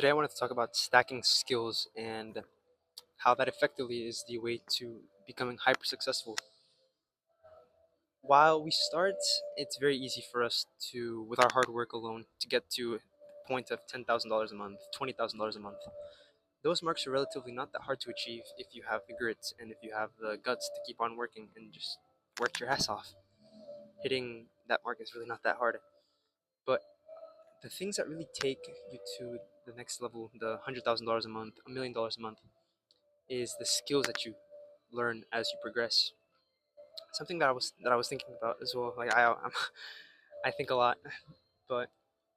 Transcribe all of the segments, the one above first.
Today, I wanted to talk about stacking skills and how that effectively is the way to becoming hyper successful. While we start, it's very easy for us to, with our hard work alone, to get to a point of $10,000 a month, $20,000 a month. Those marks are relatively not that hard to achieve if you have the grit and if you have the guts to keep on working and just work your ass off. Hitting that mark is really not that hard. But the things that really take you to the next level, the $100,000 a month, $1 million a month, is the skills that you learn as you progress. Something that I was thinking about as well. Like I think a lot, but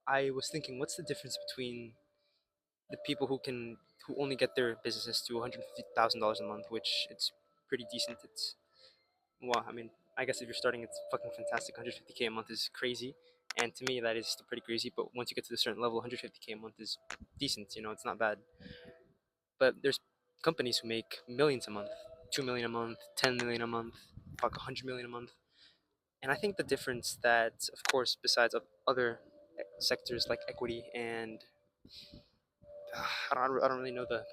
I was thinking, what's the difference between the people who only get their businesses to $150,000 a month, which it's pretty decent. It's well, I mean, I guess if you're starting, it's fucking fantastic. 150K a month is crazy, and to me that is still pretty crazy. But once you get to a certain level, 150K a month is decent. It's not bad. But there's companies who make millions a month, 2 million a month, 10 million a month, fuck 100 million a month. And I think the difference that, of course, besides other sectors like equity and I don't really know the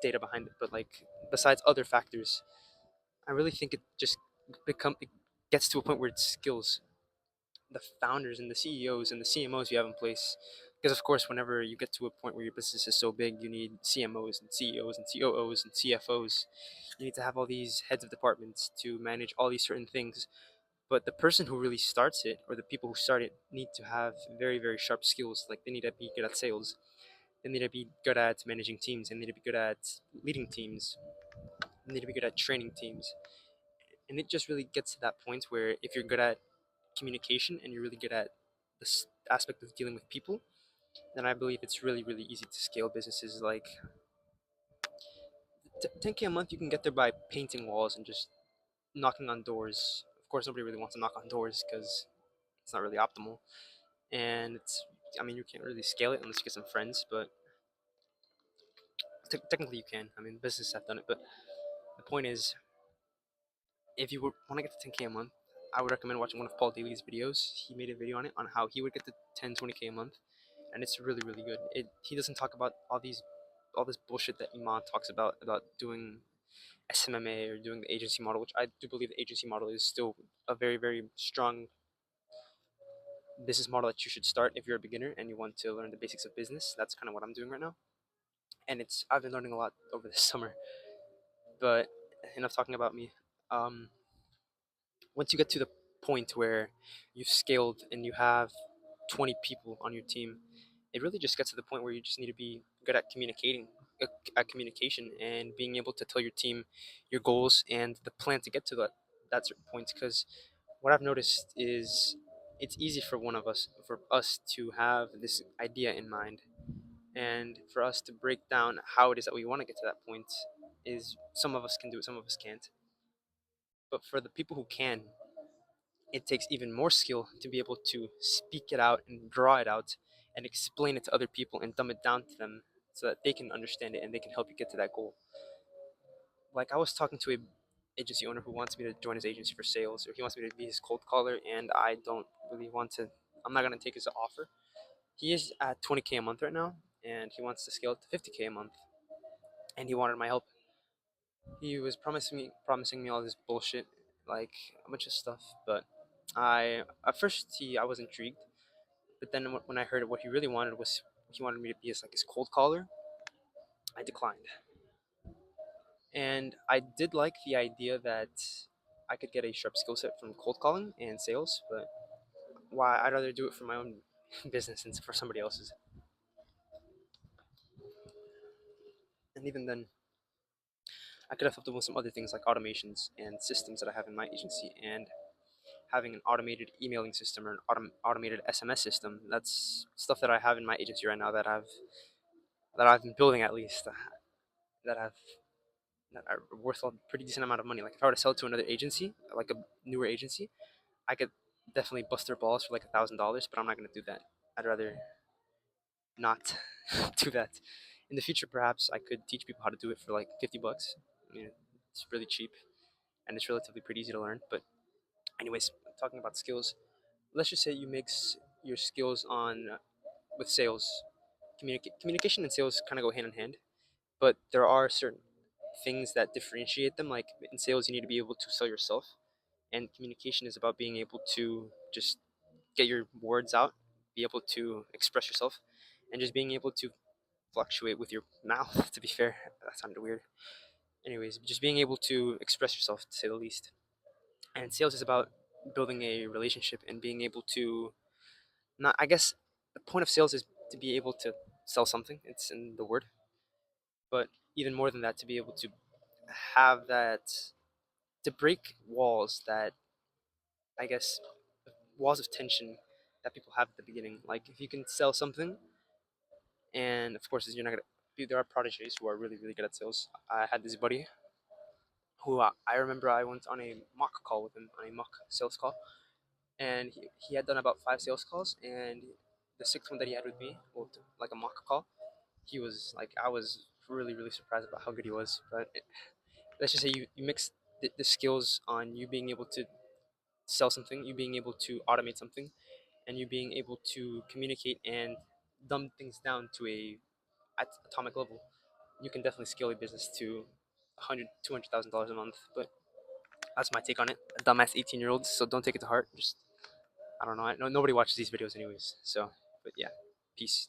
data behind it, but like besides other factors, I really think it gets to a point where it's skills. The founders and the CEOs and the CMOs you have in place. Because of course, whenever you get to a point where your business is so big, you need CMOs and CEOs and COOs and CFOs. You need to have all these heads of departments to manage all these certain things. But the person who really starts it, or the people who start it, need to have very, very sharp skills. Like they need to be good at sales. They need to be good at managing teams. They need to be good at leading teams. They need to be good at training teams. And it just really gets to that point where if you're good at communication and you're really good at this aspect of dealing with people, then I believe it's really, really easy to scale businesses. Like 10K a month, you can get there by painting walls and just knocking on doors. Of course, nobody really wants to knock on doors because it's not really optimal. And I mean, you can't really scale it unless you get some friends, but technically you can. I mean, businesses have done it, but the point is, if you want to get to 10K a month, I would recommend watching one of Paul Daly's videos. He made a video on it on how he would get to 10, 20K a month, and it's really, really good. He doesn't talk about all this bullshit that Iman talks about doing SMMA or doing the agency model, which I do believe the agency model is still a very, very strong business model that you should start if you're a beginner and you want to learn the basics of business. That's kind of what I'm doing right now, and I've been learning a lot over the summer. But enough talking about me. Um, Once you get to the point where you've scaled and you have 20 people on your team, it really just gets to the point where you just need to be good at at communication and being able to tell your team your goals and the plan to get to that certain point. Because what I've noticed is it's easy for us to have this idea in mind, and for us to break down how it is that we want to get to that point. Is some of us can do it, some of us can't. But for the people who can, it takes even more skill to be able to speak it out and draw it out and explain it to other people and dumb it down to them so that they can understand it and they can help you get to that goal. Like I was talking to a agency owner who wants me to join his agency for sales, or he wants me to be his cold caller, and I don't really want to. I'm not gonna take his offer. He is at 20K a month right now, and he wants to scale it to 50K a month, and he wanted my help. He was promising me all this bullshit, like a bunch of stuff, but I was intrigued. But then when I heard what he really wanted was he wanted me to be his cold caller, I declined. And I did like the idea that I could get a sharp skill set from cold calling and sales, but why I'd rather do it for my own business than for somebody else's. And even then, I could have helped them with some other things like automations and systems that I have in my agency, and having an automated emailing system or an automated SMS system. That's stuff that I have in my agency right now that I've been building at least that have that are worth a pretty decent amount of money. Like if I were to sell it to another agency, like a newer agency, I could definitely bust their balls for like $1,000, but I'm not gonna do that. I'd rather not do that. In the future, perhaps I could teach people how to do it for like $50. I mean, it's really cheap and it's relatively pretty easy to learn. But anyways, talking about skills, let's just say you mix your skills on with sales. communication and sales kind of go hand in hand, but there are certain things that differentiate them. Like in sales, you need to be able to sell yourself, and communication is about being able to just get your words out, be able to express yourself, and just being able to fluctuate with your mouth. To be fair, that sounded weird. Anyways, just being able to express yourself, to say the least. And sales is about building a relationship and being able to not. I guess the point of sales is to be able to sell something. It's in the word, but even more than that, to be able to have that, to break walls that, I guess, walls of tension that people have at the beginning. Like if you can sell something, and of course you're not gonna. There are prodigies who are really really good at sales. I had this buddy who I remember I went on a mock call with him, on a mock sales call, and he had done about 5 sales calls, and the sixth one that he had with me, well, like a mock call, he was like, I was really really surprised about how good he was. But let's just say you mix the skills on you being able to sell something, you being able to automate something, and you being able to communicate and dumb things down to a atomic level, you can definitely scale a business to 100, $200,000 a month. But that's my take on it. Dumbass 18-year-olds, so don't take it to heart. Just, I don't know. Nobody watches these videos anyways. So, but yeah, peace.